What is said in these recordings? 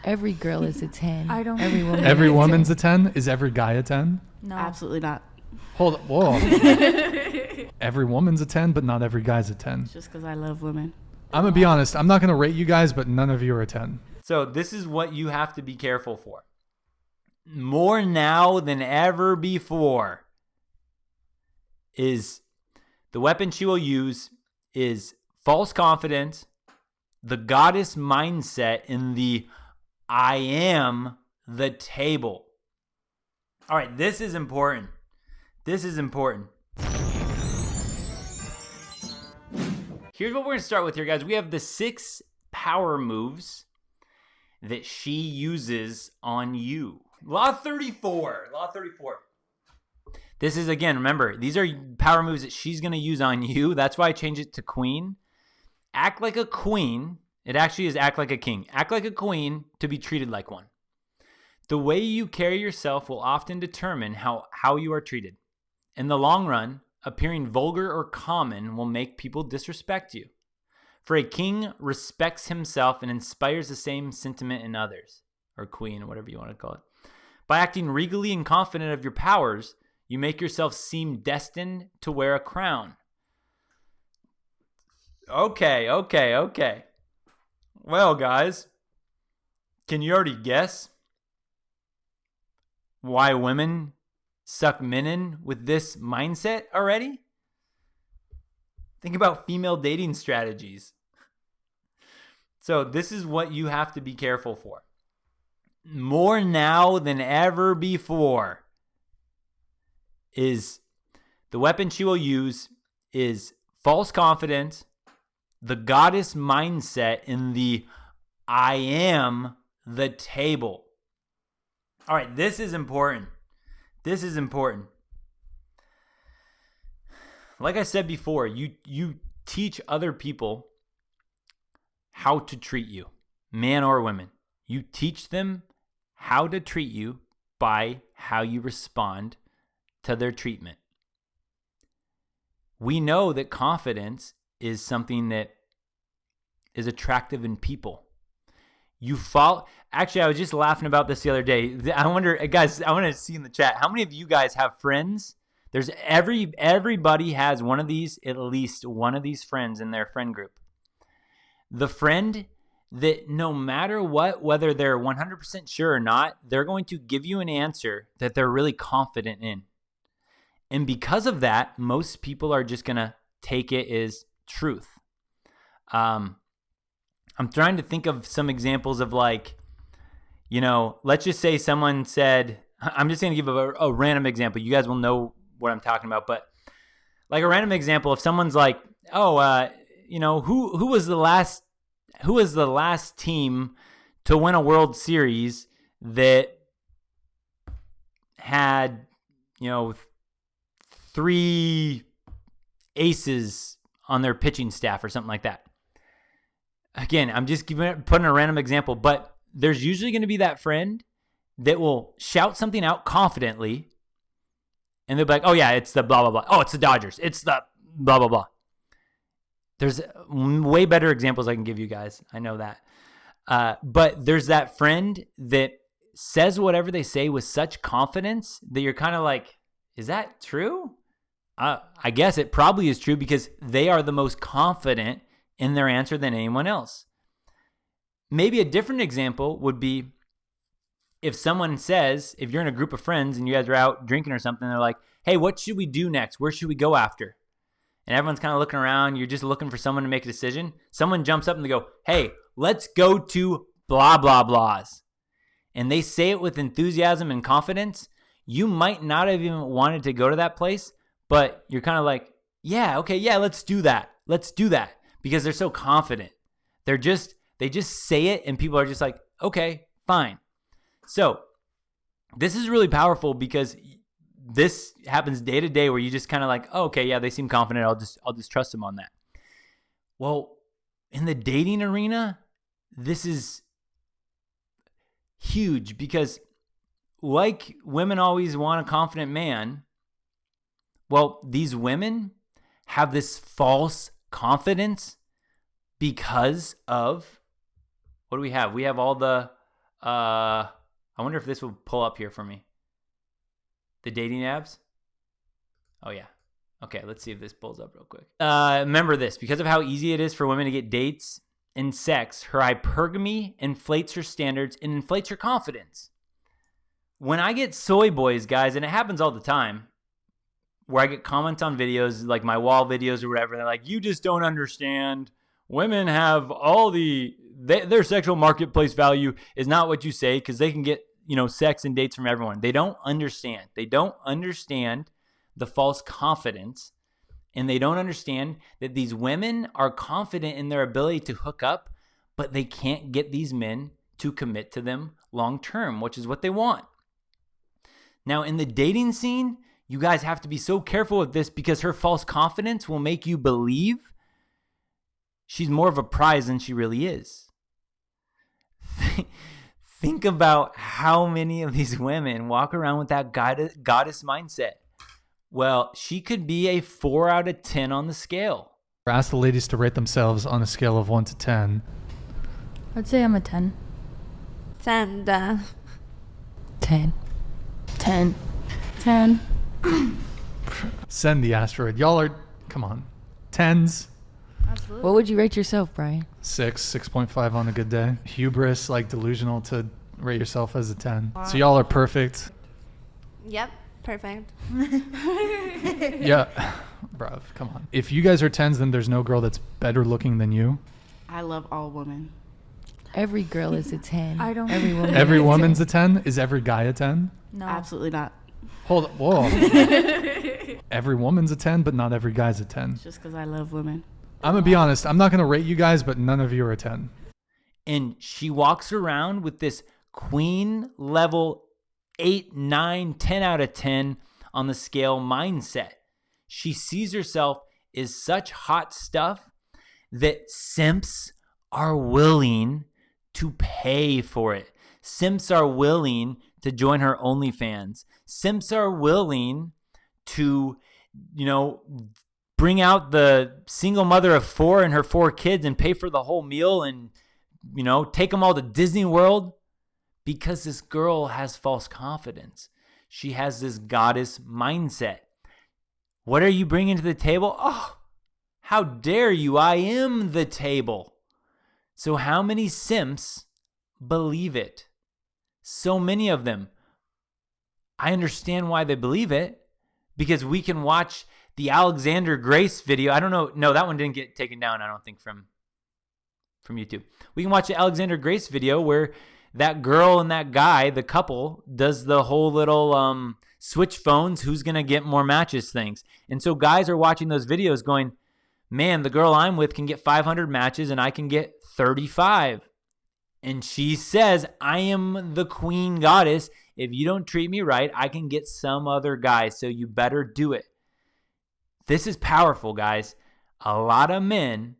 Every girl is a 10. I don't Every think woman. Every woman's a 10? Is every guy a 10? No. Absolutely not. Hold whoa. Every woman's a 10, but not every guy's a 10. Just because I love women. I'm going to be honest. I'm not going to rate you guys, but none of you are a 10. So this is what you have to be careful for. More now than ever before is the weapon she will use is false confidence, the goddess mindset, in the I am the table. All right, this is important. This is important. Here's what we're going to start with here, guys. We have the 6 power moves that she uses on you. Law 34. Law 34. This is, again, remember, these are power moves that she's going to use on you. That's why I changed it to queen. Act like a queen. It actually is act like a king. Act like a queen to be treated like one. The way you carry yourself will often determine how you are treated. In the long run, appearing vulgar or common will make people disrespect you. For a king respects himself and inspires the same sentiment in others, or queen, or whatever you want to call it. By acting regally and confident of your powers, you make yourself seem destined to wear a crown. Okay. Well, guys, can you already guess why women suck men in with this mindset already? Think about female dating strategies. So this is what you have to be careful for. More now than ever before is the weapon she will use is false confidence, the goddess mindset, in the I am the table. All right, this is important. This is important. Like I said before, you teach other people how to treat you, man or women. You teach them how to treat you by how you respond to their treatment. We know that confidence is something that is attractive in people. Actually, I was just laughing about this the other day. I wonder, guys, I want to see in the chat, how many of you guys have friends? There's everybody has one of these, at least one of these friends in their friend group. The friend that no matter what, whether they're 100% sure or not, they're going to give you an answer that they're really confident in. And because of that, most people are just going to take it as truth. I'm trying to think of some examples of, like, you know, let's just say someone said, I'm just going to give a random example. You guys will know what I'm talking about, but like a random example, if someone's like, you know, who was the last team to win a World Series that had, you know, 3 aces on their pitching staff or something like that. Again, I'm just putting a random example, but there's usually going to be that friend that will shout something out confidently, and they'll be like, oh yeah, it's the blah, blah, blah. Oh, it's the Dodgers. It's the blah, blah, blah. There's way better examples I can give you guys. I know that. But there's that friend that says whatever they say with such confidence that you're kind of like, is that true? I guess it probably is true because they are the most confident in their answer than anyone else. Maybe a different example would be if someone says, if you're in a group of friends and you guys are out drinking or something, they're like, hey, what should we do next? Where should we go after? And everyone's kind of looking around. You're just looking for someone to make a decision. Someone jumps up and they go, hey, let's go to blah, blah, blahs. And they say it with enthusiasm and confidence. You might not have even wanted to go to that place, but you're kind of like, yeah, okay, yeah, let's do that. Let's do that. Because they're so confident. They just say it and people are just like, okay, fine. So this is really powerful because this happens day to day where you just kind of like, oh, okay, yeah, they seem confident. I'll just trust them on that. Well, in the dating arena, this is huge because like women always want a confident man. Well, these women have this false confidence because of, what do we have? We have all the I wonder if this will pull up here for me. The dating apps. Oh yeah. Okay, let's see if this pulls up real quick. Remember this, because of how easy it is for women to get dates and sex, her hypergamy inflates her standards and inflates her confidence. When I get soy boys, guys, and it happens all the time, where I get comments on videos, like my wall videos or whatever, they're like, you just don't understand. Women have all their sexual marketplace value is not what you say, because they can get, sex and dates from everyone. They don't understand. They don't understand the false confidence, and they don't understand that these women are confident in their ability to hook up, but they can't get these men to commit to them long term, which is what they want. Now, in the dating scene, you guys have to be so careful with this, because her false confidence will make you believe she's more of a prize than she really is. Think about how many of these women walk around with that goddess mindset. Well, she could be a 4 out of 10 on the scale. Ask the ladies to rate themselves on a scale of 1 to 10. I'd say I'm a 10. 真的 10. 10. 10. Send the asteroid. Y'all are, come on, 10s. Absolutely. What would you rate yourself, Brian? 6.5 on a good day. Hubris, like delusional to rate yourself as a 10. So y'all are perfect. Yep, perfect. Yeah, bruv, come on. If you guys are 10s, then there's no girl that's better looking than you. I love all women. Every girl is a 10. I don't- Every woman. Every is a woman's 10. a 10? Is every guy a 10? No. Absolutely not. Hold on, whoa. Every woman's a 10, but not every guy's a 10. Just because I love women. I'm going to be honest. I'm not going to rate you guys, but none of you are a 10. And she walks around with this queen level 8, 9, 10 out of 10 on the scale mindset. She sees herself as such hot stuff that simps are willing to pay for it. Simps are willing to join her OnlyFans. Simps are willing to, bring out the single mother of 4 and her 4 kids and pay for the whole meal and, take them all to Disney World, because this girl has false confidence. She has this goddess mindset. What are you bringing to the table? Oh, how dare you? I am the table. So how many simps believe it? So many of them. I understand why they believe it, because we can watch the Alexander Grace video. I don't know. No, that one didn't get taken down, I don't think, from YouTube. We can watch the Alexander Grace video where that girl and that guy, the couple, does the whole little switch phones, who's going to get more matches things. And so guys are watching those videos going, man, the girl I'm with can get 500 matches and I can get 35. And she says, I am the queen goddess. If you don't treat me right, I can get some other guy. So you better do it. This is powerful, guys. A lot of men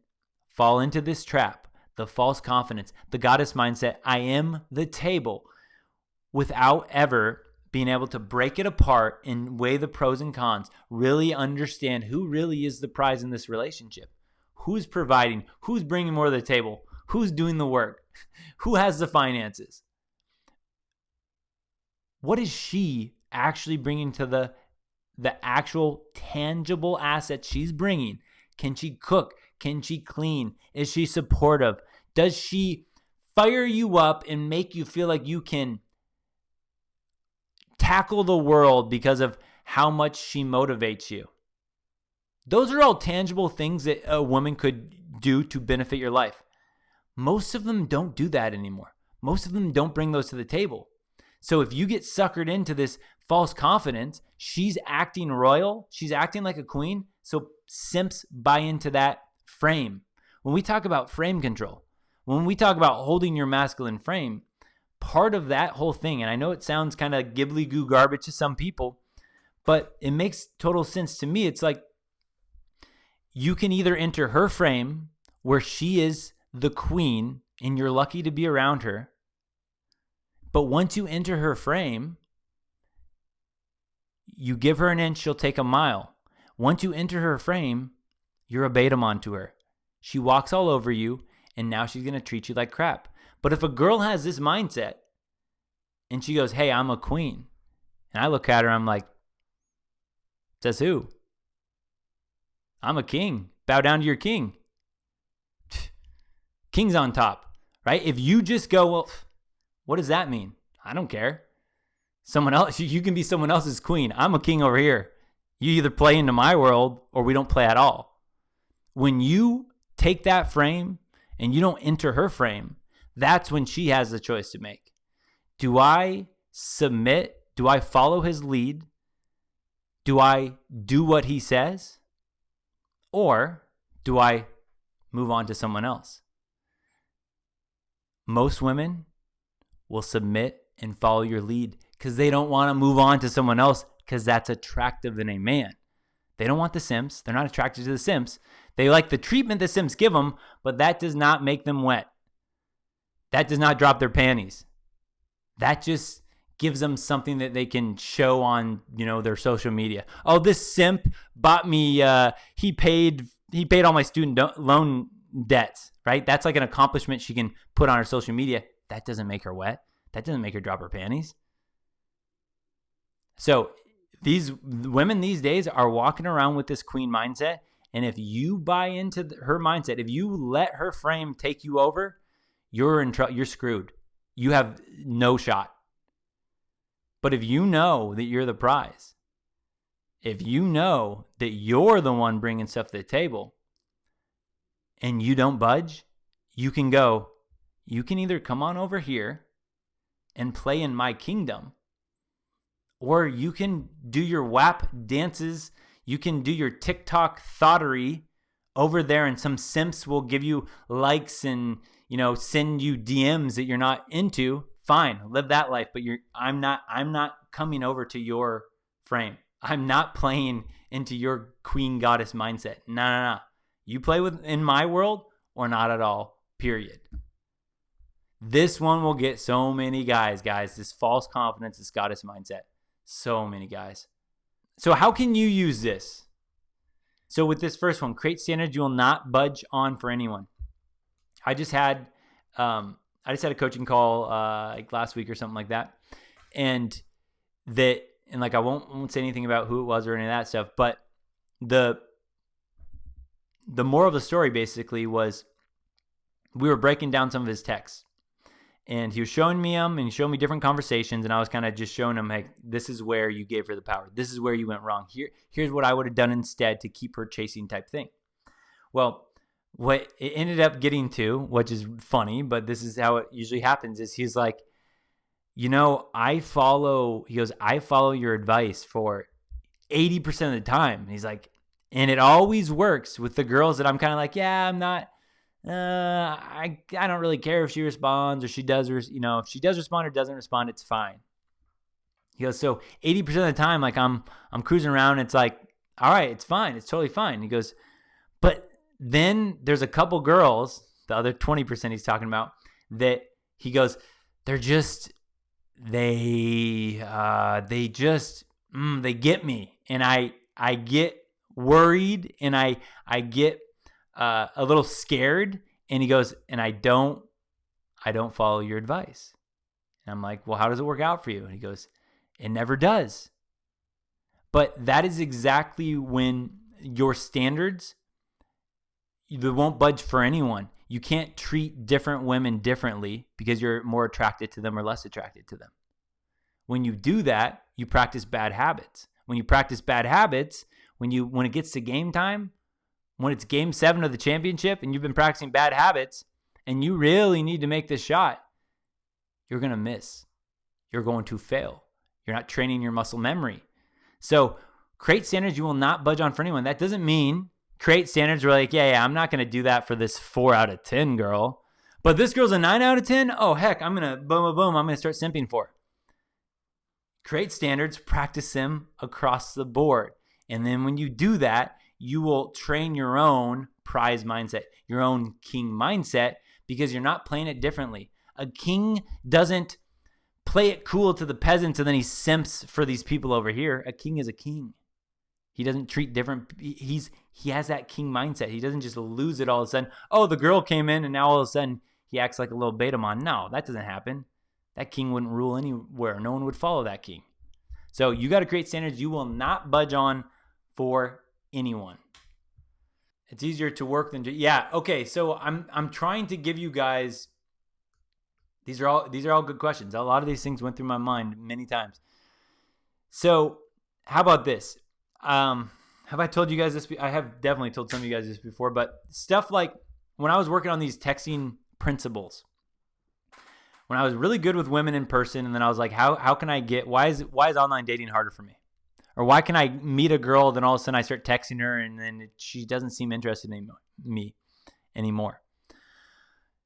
fall into this trap, the false confidence, the goddess mindset. I am the table, without ever being able to break it apart and weigh the pros and cons, really understand who really is the prize in this relationship. Who's providing? Who's bringing more to the table? Who's doing the work? Who has the finances? What is she actually bringing to the actual tangible asset she's bringing? Can she cook? Can she clean? Is she supportive? Does she fire you up and make you feel like you can tackle the world because of how much she motivates you? Those are all tangible things that a woman could do to benefit your life. Most of them don't do that anymore. Most of them don't bring those to the table. So if you get suckered into this false confidence, she's acting royal, she's acting like a queen, so simps buy into that frame. When we talk about frame control, when we talk about holding your masculine frame, part of that whole thing, and I know it sounds kind of gibbly-goo garbage to some people, but it makes total sense to me. It's like you can either enter her frame where she is the queen and you're lucky to be around her, but once you enter her frame, you give her an inch, she'll take a mile. Once you enter her frame, you're a beta to her. She walks all over you, and now she's going to treat you like crap. But if a girl has this mindset, And she goes, hey, I'm a queen. And I look at her, I'm like, says who? I'm a king. Bow down to your king. King's on top, right? If you just go, well, what does that mean? I don't care. Someone else, you can be someone else's queen. I'm a king over here. You either play into my world or we don't play at all. When you take that frame and you don't enter her frame, that's when she has the choice to make. Do I submit? Do I follow his lead? Do I do what he says? Or do I move on to someone else? Most women will submit and follow your lead because they don't want to move on to someone else because that's attractive in a man. They don't want the simps. They're not attracted to the simps. They like the treatment the simps give them, but that does not make them wet. That does not drop their panties. That just gives them something that they can show on, their social media. Oh, this simp bought me, he paid all my student loan debts, right? That's like an accomplishment she can put on her social media. That doesn't make her wet. That doesn't make her drop her panties. So these women these days are walking around with this queen mindset. And if you buy into her mindset, if you let her frame take you over, you're in trouble. You're screwed. You have no shot. But if you know that you're the prize, if you know that you're the one bringing stuff to the table and you don't budge, you can either come on over here and play in my kingdom, or you can do your WAP dances. You can do your TikTok thottery over there, and some simps will give you likes and, send you DMs that you're not into. Fine, live that life, but I'm not coming over to your frame. I'm not playing into your queen goddess mindset. No. You play in my world or not at all, period. This one will get so many guys, this false confidence, this goddess mindset. So many guys. So how can you use this? So with this first one, create standards you will not budge on for anyone. I just had a coaching call like last week or something like that, and I won't say anything about who it was or any of that stuff. But the moral of the story basically was we were breaking down some of his texts, and he was showing me them, and he showed me different conversations, and I was kind of just showing him, like, this is where you gave her the power. This is where you went wrong. Here's what I would have done instead to keep her chasing type thing. Well, what it ended up getting to, which is funny, but this is how it usually happens, is he's like, I follow your advice for 80% of the time. And he's like, and it always works with the girls that I'm kind of like, yeah, I'm not, I don't really care if she responds or she does, if she does respond or doesn't respond, it's fine. He goes, so 80% of the time, like I'm cruising around. It's like, all right, it's fine. It's totally fine. He goes, but then there's a couple girls, the other 20% he's talking about, that he goes, they get me. And I get worried and I get a little scared. And he goes, and I don't follow your advice. And I'm like, well, how does it work out for you? And he goes, it never does. But that is exactly when your standards, they won't budge for anyone. You can't treat different women differently because you're more attracted to them or less attracted to them. When you do that, you practice bad habits. When you practice bad habits, when it gets to game time, when it's game 7 of the championship and you've been practicing bad habits and you really need to make this shot, you're going to miss. You're going to fail. You're not training your muscle memory. So create standards you will not budge on for anyone. That doesn't mean create standards where like, yeah, I'm not going to do that for this 4 out of 10 girl. But this girl's a 9 out of 10? Oh, heck, I'm going to boom, I'm going to start simping for her. Create standards, practice them across the board. And then when you do that, you will train your own prize mindset, your own king mindset, because you're not playing it differently. A king doesn't play it cool to the peasants and then he simps for these people over here. A king is a king. He doesn't treat different. He has that king mindset. He doesn't just lose it all of a sudden. Oh, the girl came in and now all of a sudden he acts like a little beta mon. No, that doesn't happen. that king wouldn't rule anywhere. No one would follow that king. So you got to create standards you will not budge on for anyone. It's easier to work than yeah. Okay, so I'm trying to give you guys. These are all good questions. A lot of these things went through my mind many times. So how about this? Have I told you guys this? I have definitely told some of you guys this before, but stuff like when I was working on these texting principles, when I was really good with women in person, and then I was like, how can I get, why is online dating harder for me? Or why can I meet a girl, then all of a sudden I start texting her and then she doesn't seem interested in me anymore.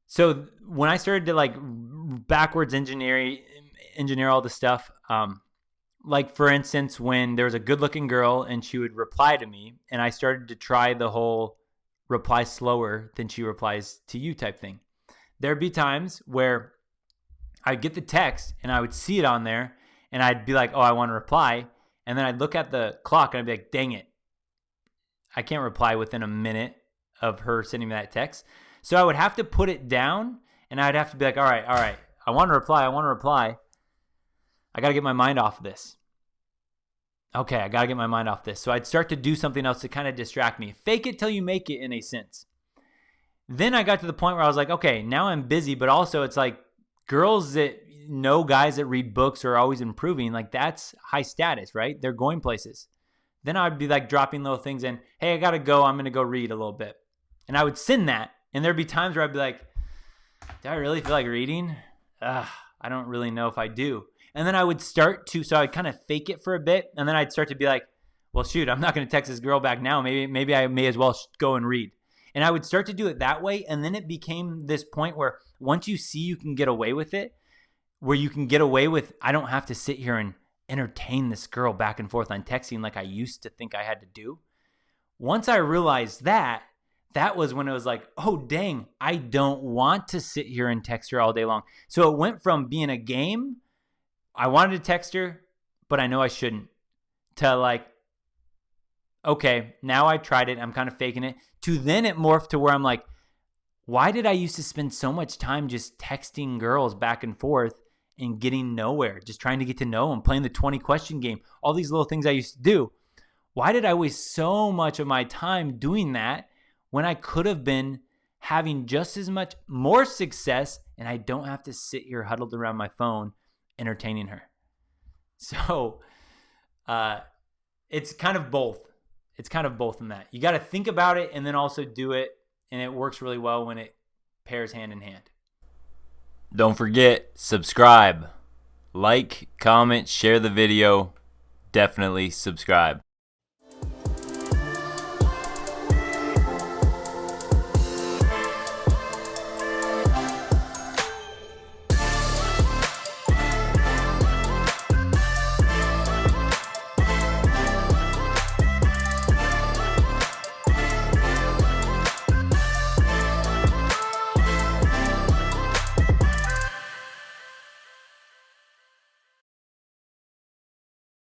So when I started to like backwards engineer all the stuff, like for instance, when there was a good looking girl and she would reply to me and I started to try the whole reply slower than she replies to you type thing. There'd be times where I'd get the text and I would see it on there and I'd be like, oh, I want to reply. And then I'd look at the clock and I'd be like, dang it, I can't reply within a minute of her sending me that text. So I would have to put it down and I'd have to be like, all right, I want to reply. I got to get my mind off of this. Okay, I got to get my mind off this. So I'd start to do something else to kind of distract me. Fake it till you make it in a sense. Then I got to the point where I was like, okay, now I'm busy, but also it's like girls that know guys that read books are always improving. Like that's high status, right? They're going places. Then I'd be like dropping little things in. Hey, I got to go. I'm going to go read a little bit. And I would send that. And there'd be times where I'd be like, do I really feel like reading? I don't really know if I do. And then I would start to, so I'd kind of fake it for a bit. And then I'd start to be like, well, shoot, I'm not going to text this girl back now. Maybe I may as well go and read. And I would start to do it that way. And then it became this point where once you see you can get away with it, where you can get away with, I don't have to sit here and entertain this girl back and forth on texting like I used to think I had to do. Once I realized that was when it was like, oh, dang, I don't want to sit here and text her all day long. So it went from being a game, I wanted to text her, but I know I shouldn't, to like, okay, now I tried it, I'm kind of faking it, to then it morphed to where I'm like, why did I used to spend so much time just texting girls back and forth and getting nowhere, just trying to get to know them, playing the 20 question game, all these little things I used to do? Why did I waste so much of my time doing that when I could have been having just as much more success and I don't have to sit here huddled around my phone entertaining her? So it's kind of both. It's kind of both in that. You got to think about it and then also do it, and it works really well when it pairs hand in hand. Don't forget, subscribe. Like, comment, share the video. Definitely subscribe.